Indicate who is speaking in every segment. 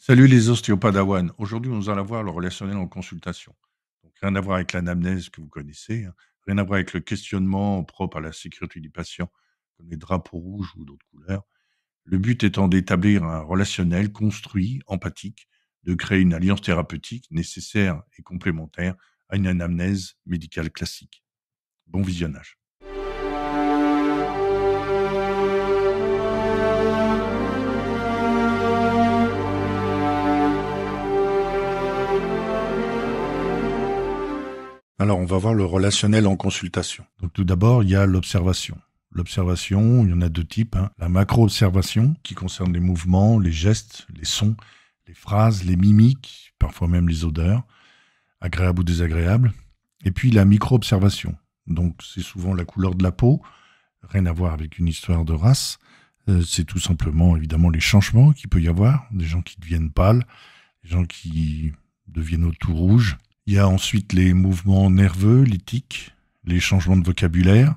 Speaker 1: Salut les ostéopadawan. Aujourd'hui, nous allons voir le relationnel en consultation. Donc, rien à voir avec l'anamnèse que vous connaissez, hein. Rien à voir avec le questionnement propre à la sécurité du patient, comme les drapeaux rouges ou d'autres couleurs. Le but étant d'établir un relationnel construit, empathique, de créer une alliance thérapeutique nécessaire et complémentaire à une anamnèse médicale classique. Bon visionnage. Alors, on va voir le relationnel en consultation. Donc, tout d'abord, il y a l'observation. L'observation, il y en a deux types, hein. La macro-observation, qui concerne les mouvements, les gestes, les sons, les phrases, les mimiques, parfois même les odeurs, agréables ou désagréables. Et puis la micro-observation. Donc, c'est souvent la couleur de la peau, rien à voir avec une histoire de race. C'est tout simplement, évidemment, les changements qu'il peut y avoir, des gens qui deviennent pâles, des gens qui deviennent tout rouges. Il y a ensuite les mouvements nerveux, les tics, les changements de vocabulaire,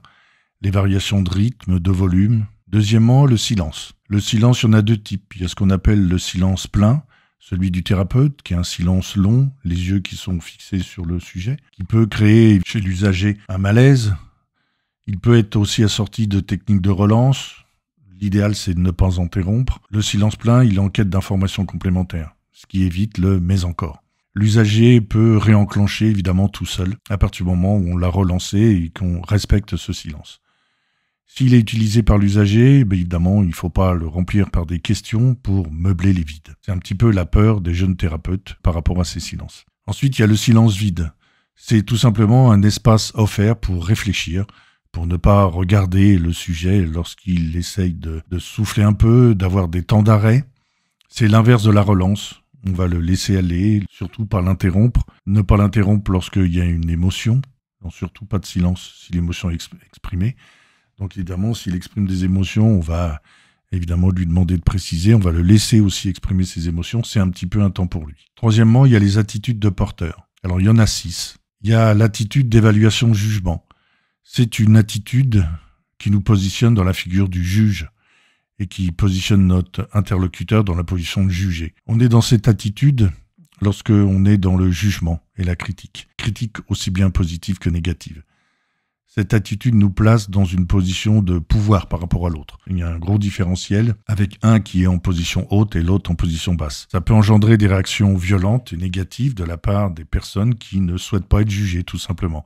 Speaker 1: les variations de rythme, de volume. Deuxièmement, le silence. Le silence, il y en a deux types. Il y a ce qu'on appelle le silence plein, celui du thérapeute, qui est un silence long, les yeux qui sont fixés sur le sujet, qui peut créer chez l'usager un malaise. Il peut être aussi assorti de techniques de relance. L'idéal, c'est de ne pas interrompre. Le silence plein, il est en quête d'informations complémentaires, ce qui évite le « mais encore ». L'usager peut réenclencher évidemment tout seul à partir du moment où on l'a relancé et qu'on respecte ce silence. S'il est utilisé par l'usager, évidemment, il ne faut pas le remplir par des questions pour meubler les vides. C'est un petit peu la peur des jeunes thérapeutes par rapport à ces silences. Ensuite, il y a le silence vide. C'est tout simplement un espace offert pour réfléchir, pour ne pas regarder le sujet lorsqu'il essaye de souffler un peu, d'avoir des temps d'arrêt. C'est l'inverse de la relance. On va le laisser aller, surtout pas l'interrompre. Ne pas l'interrompre lorsqu'il y a une émotion. Non, surtout pas de silence si l'émotion est exprimée. Donc évidemment, s'il exprime des émotions, on va évidemment lui demander de préciser. On va le laisser aussi exprimer ses émotions. C'est un petit peu un temps pour lui. Troisièmement, il y a les attitudes de porteur. Alors il y en a 6. Il y a l'attitude d'évaluation-jugement. C'est une attitude qui nous positionne dans la figure du juge et qui positionne notre interlocuteur dans la position de juger. On est dans cette attitude lorsque on est dans le jugement et la critique. Critique aussi bien positive que négative. Cette attitude nous place dans une position de pouvoir par rapport à l'autre. Il y a un gros différentiel avec un qui est en position haute et l'autre en position basse. Ça peut engendrer des réactions violentes et négatives de la part des personnes qui ne souhaitent pas être jugées tout simplement,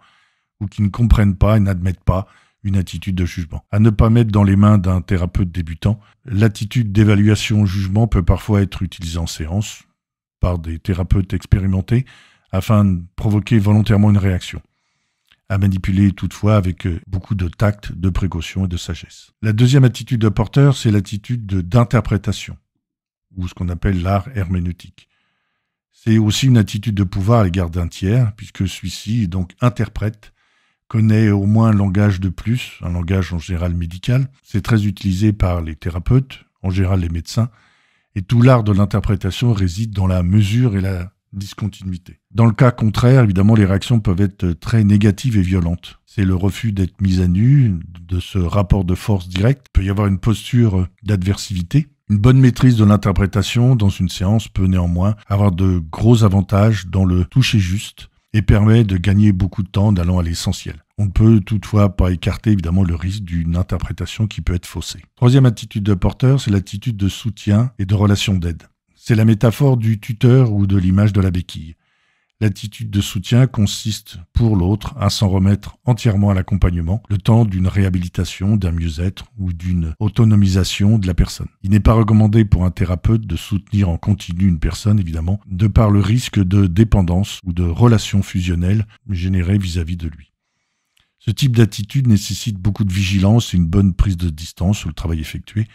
Speaker 1: ou qui ne comprennent pas et n'admettent pas une attitude de jugement. À ne pas mettre dans les mains d'un thérapeute débutant, l'attitude d'évaluation-jugement peut parfois être utilisée en séance par des thérapeutes expérimentés afin de provoquer volontairement une réaction. À manipuler toutefois avec beaucoup de tact, de précaution et de sagesse. La deuxième attitude de porteur, c'est l'attitude d'interprétation, ou ce qu'on appelle l'art herméneutique. C'est aussi une attitude de pouvoir à l'égard d'un tiers, puisque celui-ci donc interprète, connaît au moins un langage de plus, un langage en général médical. C'est très utilisé par les thérapeutes, en général les médecins, et tout l'art de l'interprétation réside dans la mesure et la discontinuité. Dans le cas contraire, évidemment, les réactions peuvent être très négatives et violentes. C'est le refus d'être mis à nu, de ce rapport de force direct. Il peut y avoir une posture d'adversivité. Une bonne maîtrise de l'interprétation dans une séance peut néanmoins avoir de gros avantages dans le toucher juste et permet de gagner beaucoup de temps en allant à l'essentiel. On ne peut toutefois pas écarter évidemment le risque d'une interprétation qui peut être faussée. Troisième attitude de porteur, c'est l'attitude de soutien et de relation d'aide. C'est la métaphore du tuteur ou de l'image de la béquille. L'attitude de soutien consiste pour l'autre à s'en remettre entièrement à l'accompagnement, le temps d'une réhabilitation, d'un mieux-être ou d'une autonomisation de la personne. Il n'est pas recommandé pour un thérapeute de soutenir en continu une personne, évidemment, de par le risque de dépendance ou de relation fusionnelle générée vis-à-vis de lui. Ce type d'attitude nécessite beaucoup de vigilance et une bonne prise de distance sur le travail effectué,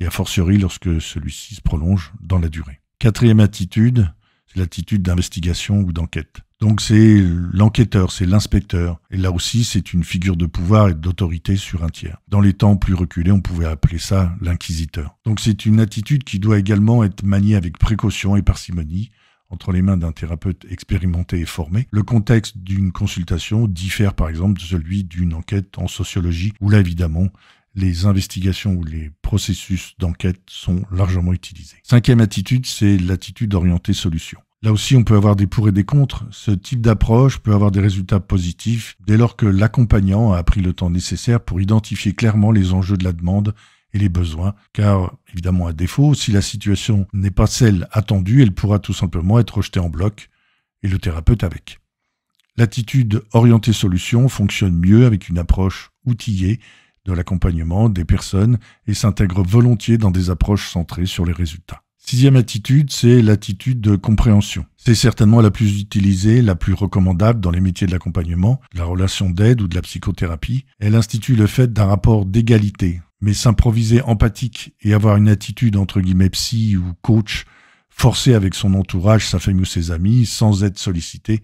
Speaker 1: et a fortiori lorsque celui-ci se prolonge dans la durée. Quatrième attitude, c'est l'attitude d'investigation ou d'enquête. Donc c'est l'enquêteur, c'est l'inspecteur. Et là aussi, c'est une figure de pouvoir et d'autorité sur un tiers. Dans les temps plus reculés, on pouvait appeler ça l'inquisiteur. Donc c'est une attitude qui doit également être maniée avec précaution et parcimonie, entre les mains d'un thérapeute expérimenté et formé. Le contexte d'une consultation diffère par exemple de celui d'une enquête en sociologie, où là évidemment, les investigations ou les processus d'enquête sont largement utilisés. Cinquième attitude, c'est l'attitude orientée solution. Là aussi, on peut avoir des pour et des contre. Ce type d'approche peut avoir des résultats positifs dès lors que l'accompagnant a pris le temps nécessaire pour identifier clairement les enjeux de la demande et les besoins, car évidemment à défaut, si la situation n'est pas celle attendue, elle pourra tout simplement être rejetée en bloc et le thérapeute avec. L'attitude orientée solution fonctionne mieux avec une approche outillée de l'accompagnement des personnes et s'intègre volontiers dans des approches centrées sur les résultats. Sixième attitude, c'est l'attitude de compréhension. C'est certainement la plus utilisée, la plus recommandable dans les métiers de l'accompagnement, de la relation d'aide ou de la psychothérapie. Elle institue le fait d'un rapport d'égalité, mais s'improviser empathique et avoir une attitude entre guillemets psy ou coach, forcé avec son entourage, sa famille ou ses amis, sans être sollicité,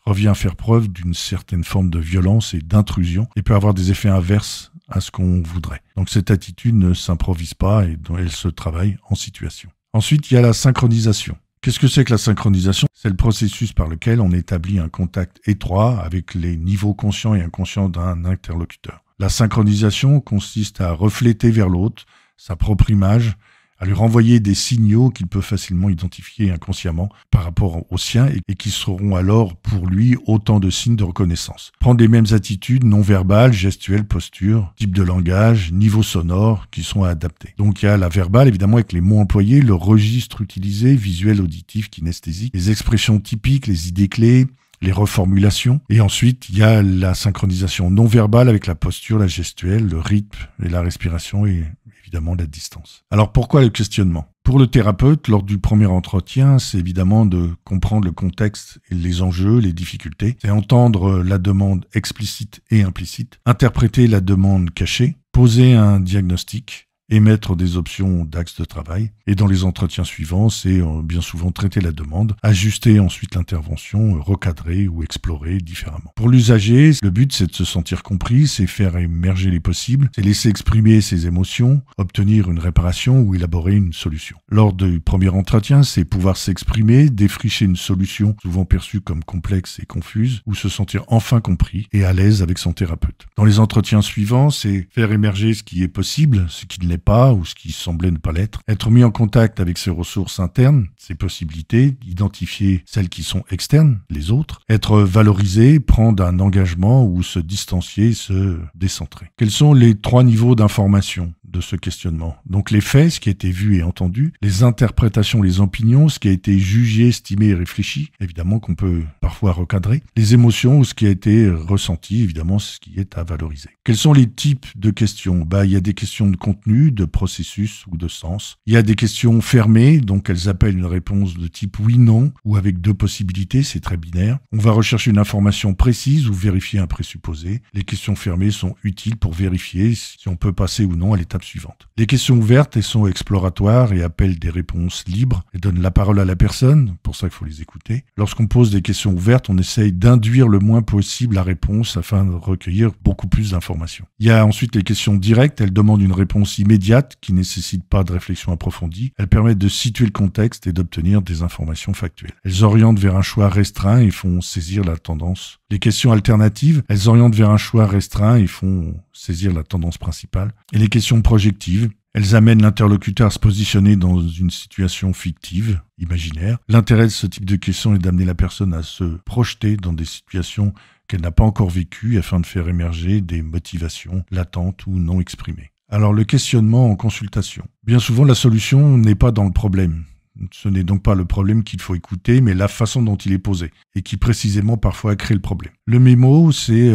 Speaker 1: revient à faire preuve d'une certaine forme de violence et d'intrusion et peut avoir des effets inverses à ce qu'on voudrait. Donc cette attitude ne s'improvise pas et elle se travaille en situation. Ensuite, il y a la synchronisation. Qu'est-ce que c'est que la synchronisation? C'est le processus par lequel on établit un contact étroit avec les niveaux conscients et inconscients d'un interlocuteur. La synchronisation consiste à refléter vers l'autre sa propre image, à lui renvoyer des signaux qu'il peut facilement identifier inconsciemment par rapport aux siens et qui seront alors pour lui autant de signes de reconnaissance. Prendre les mêmes attitudes non verbales, gestuelles, postures, type de langage, niveau sonore qui sont adaptés. Donc il y a la verbale évidemment avec les mots employés, le registre utilisé, visuel, auditif, kinesthésique, les expressions typiques, les idées clés, les reformulations. Et ensuite, il y a la synchronisation non verbale avec la posture, la gestuelle, le rythme et la respiration et évidemment la distance. Alors pourquoi le questionnement? Pour le thérapeute, lors du premier entretien, c'est évidemment de comprendre le contexte et les enjeux, les difficultés. C'est entendre la demande explicite et implicite, interpréter la demande cachée, poser un diagnostic, émettre des options d'axe de travail. Et dans les entretiens suivants, c'est bien souvent traiter la demande, ajuster ensuite l'intervention, recadrer ou explorer différemment. Pour l'usager, le but c'est de se sentir compris, c'est faire émerger les possibles, c'est laisser exprimer ses émotions, obtenir une réparation ou élaborer une solution. Lors du premier entretien, c'est pouvoir s'exprimer, défricher une solution souvent perçue comme complexe et confuse, ou se sentir enfin compris et à l'aise avec son thérapeute. Dans les entretiens suivants, c'est faire émerger ce qui est possible, ce qui ne l'est pas ou ce qui semblait ne pas l'être, être mis en contact avec ses ressources internes, ses possibilités, identifier celles qui sont externes, les autres, être valorisé, prendre un engagement ou se distancier, se décentrer. Quels sont les 3 niveaux d'information de ce questionnement? Donc les faits, ce qui a été vu et entendu, les interprétations, les opinions, ce qui a été jugé, estimé et réfléchi, évidemment qu'on peut parfois recadrer, les émotions ou ce qui a été ressenti, évidemment ce qui est à valoriser. Quels sont les types de questions? Il y a des questions de contenu, de processus ou de sens. Il y a des questions fermées, donc elles appellent une réponse de type oui-non ou avec 2 possibilités, c'est très binaire. On va rechercher une information précise ou vérifier un présupposé. Les questions fermées sont utiles pour vérifier si on peut passer ou non à l'étape suivante. Les questions ouvertes, elles sont exploratoires et appellent des réponses libres et donnent la parole à la personne, pour ça qu'il faut les écouter. Lorsqu'on pose des questions ouvertes, on essaye d'induire le moins possible la réponse afin de recueillir beaucoup plus d'informations. Il y a ensuite les questions directes, elles demandent une réponse immédiate qui ne nécessite pas de réflexion approfondie. Elles permettent de situer le contexte et d'obtenir des informations factuelles. Elles orientent vers un choix restreint et font saisir la tendance. Les questions alternatives, elles orientent vers un choix restreint et font saisir la tendance principale. Et les questions projectives, elles amènent l'interlocuteur à se positionner dans une situation fictive, imaginaire. L'intérêt de ce type de questions est d'amener la personne à se projeter dans des situations qu'elle n'a pas encore vécues afin de faire émerger des motivations latentes ou non exprimées. Alors le questionnement en consultation. Bien souvent la solution n'est pas dans le problème. Ce n'est donc pas le problème qu'il faut écouter, mais la façon dont il est posé, et qui précisément parfois crée le problème. Le mémo, c'est,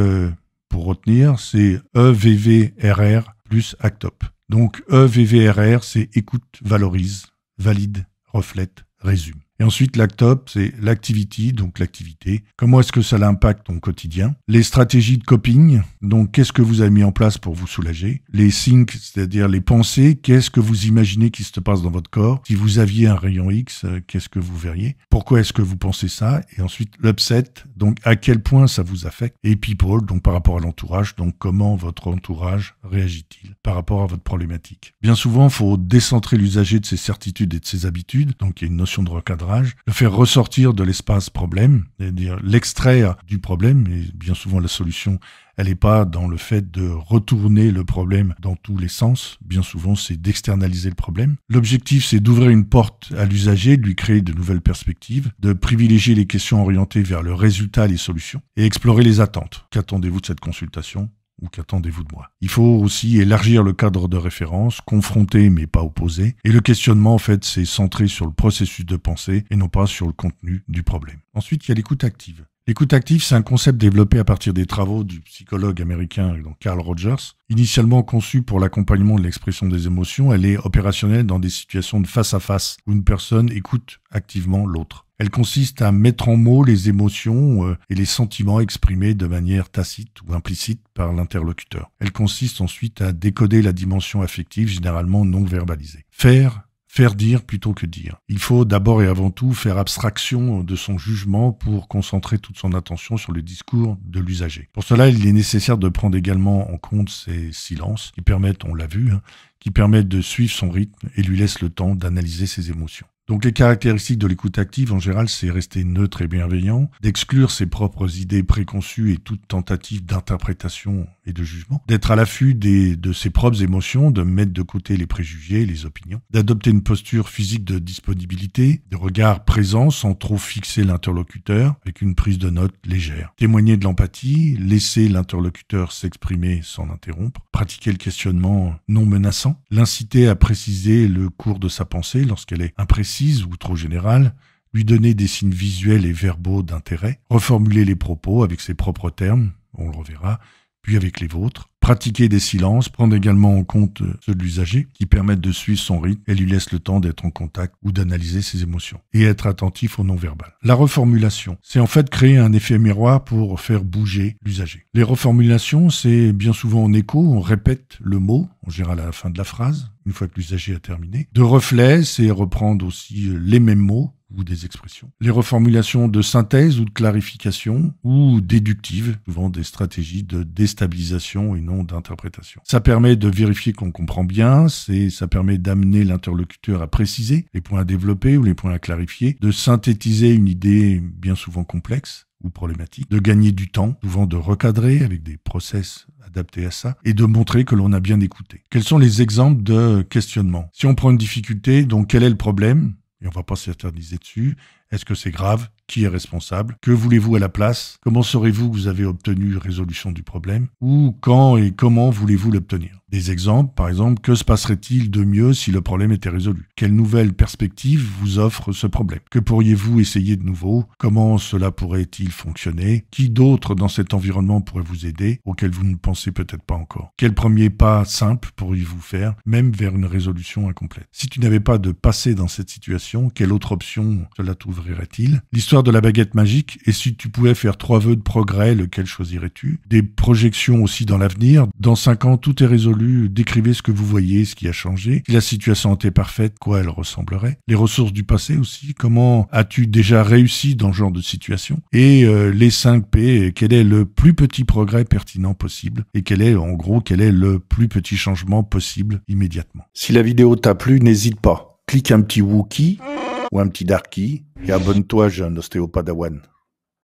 Speaker 1: pour retenir, c'est EVVRR plus ACTOP. Donc EVVRR, c'est écoute, valorise, valide, reflète, résume. Et ensuite, l'ACTOP, c'est l'activity, donc l'activité. Comment est-ce que ça l'impacte ton quotidien? Les stratégies de coping, donc qu'est-ce que vous avez mis en place pour vous soulager? Les think, c'est-à-dire les pensées, qu'est-ce que vous imaginez qui se passe dans votre corps? Si vous aviez un rayon X, qu'est-ce que vous verriez? Pourquoi est-ce que vous pensez ça? Et ensuite, l'upset, donc à quel point ça vous affecte? Et people, donc par rapport à l'entourage, donc comment votre entourage réagit-il par rapport à votre problématique? Bien souvent, il faut décentrer l'usager de ses certitudes et de ses habitudes, donc il y a une notion notion de recadrage, le faire ressortir de l'espace problème, c'est-à-dire l'extraire du problème, et bien souvent la solution, elle n'est pas dans le fait de retourner le problème dans tous les sens, bien souvent c'est d'externaliser le problème. L'objectif c'est d'ouvrir une porte à l'usager, de lui créer de nouvelles perspectives, de privilégier les questions orientées vers le résultat et les solutions, et explorer les attentes. Qu'attendez-vous de cette consultation ? Ou qu'attendez-vous de moi? Il faut aussi élargir le cadre de référence, confronter mais pas opposer. Et le questionnement, en fait, c'est centré sur le processus de pensée et non pas sur le contenu du problème. Ensuite, il y a l'écoute active. L'écoute active, c'est un concept développé à partir des travaux du psychologue américain Carl Rogers. Initialement conçue pour l'accompagnement de l'expression des émotions, elle est opérationnelle dans des situations de face à face où une personne écoute activement l'autre. Elle consiste à mettre en mots les émotions et les sentiments exprimés de manière tacite ou implicite par l'interlocuteur. Elle consiste ensuite à décoder la dimension affective, généralement non verbalisée. Faire dire plutôt que dire. Il faut d'abord et avant tout faire abstraction de son jugement pour concentrer toute son attention sur le discours de l'usager. Pour cela, il est nécessaire de prendre également en compte ses silences qui permettent, on l'a vu, qui permettent de suivre son rythme et lui laissent le temps d'analyser ses émotions. Donc les caractéristiques de l'écoute active, en général, c'est rester neutre et bienveillant, d'exclure ses propres idées préconçues et toute tentative d'interprétation et de jugement, d'être à l'affût de ses propres émotions, de mettre de côté les préjugés et les opinions, d'adopter une posture physique de disponibilité, de regard présent sans trop fixer l'interlocuteur, avec une prise de note légère, témoigner de l'empathie, laisser l'interlocuteur s'exprimer sans l'interrompre, pratiquer le questionnement non menaçant, l'inciter à préciser le cours de sa pensée lorsqu'elle est imprécise ou trop générale, lui donner des signes visuels et verbaux d'intérêt, reformuler les propos avec ses propres termes, on le reverra, puis avec les vôtres, pratiquer des silences, prendre également en compte ceux de l'usager qui permettent de suivre son rythme et lui laissent le temps d'être en contact ou d'analyser ses émotions, et être attentif au non-verbal. La reformulation, c'est en fait créer un effet miroir pour faire bouger l'usager. Les reformulations, c'est bien souvent en écho, on répète le mot, en général à la fin de la phrase, une fois que l'usager a terminé. De reflet, c'est reprendre aussi les mêmes mots, ou des expressions. Les reformulations de synthèse ou de clarification ou déductives, souvent des stratégies de déstabilisation et non d'interprétation. Ça permet de vérifier qu'on comprend bien, ça permet d'amener l'interlocuteur à préciser les points à développer ou les points à clarifier, de synthétiser une idée bien souvent complexe ou problématique, de gagner du temps, souvent de recadrer avec des process adaptés à ça, et de montrer que l'on a bien écouté. Quels sont les exemples de questionnement? Si on prend une difficulté, donc quel est le problème? Et on ne va pas s'éterniser dessus. Est-ce que c'est grave? Qui est responsable? Que voulez-vous à la place? Comment saurez-vous que vous avez obtenu résolution du problème? Ou quand et comment voulez-vous l'obtenir? Des exemples, par exemple, que se passerait-il de mieux si le problème était résolu? Quelle nouvelle perspective vous offre ce problème? Que pourriez-vous essayer de nouveau? Comment cela pourrait-il fonctionner? Qui d'autre dans cet environnement pourrait vous aider, auquel vous ne pensez peut-être pas encore? Quel premier pas simple pourriez-vous faire, même vers une résolution incomplète? Si tu n'avais pas de passé dans cette situation, quelle autre option cela t'ouvrirait-il? L'histoire de la baguette magique, et si tu pouvais faire 3 vœux de progrès, lequel choisirais-tu? Des projections aussi dans l'avenir. Dans 5 ans, tout est résolu. Décrivez ce que vous voyez, ce qui a changé. Si la situation était parfaite, quoi elle ressemblerait? Les ressources du passé aussi. Comment as-tu déjà réussi dans ce genre de situation? Et les 5 P, quel est le plus petit progrès pertinent possible? Et quel est le plus petit changement possible immédiatement? Si la vidéo t'a plu, n'hésite pas. Clique un petit Wookie ou un petit Darky et abonne-toi, jeune ostéopadawan.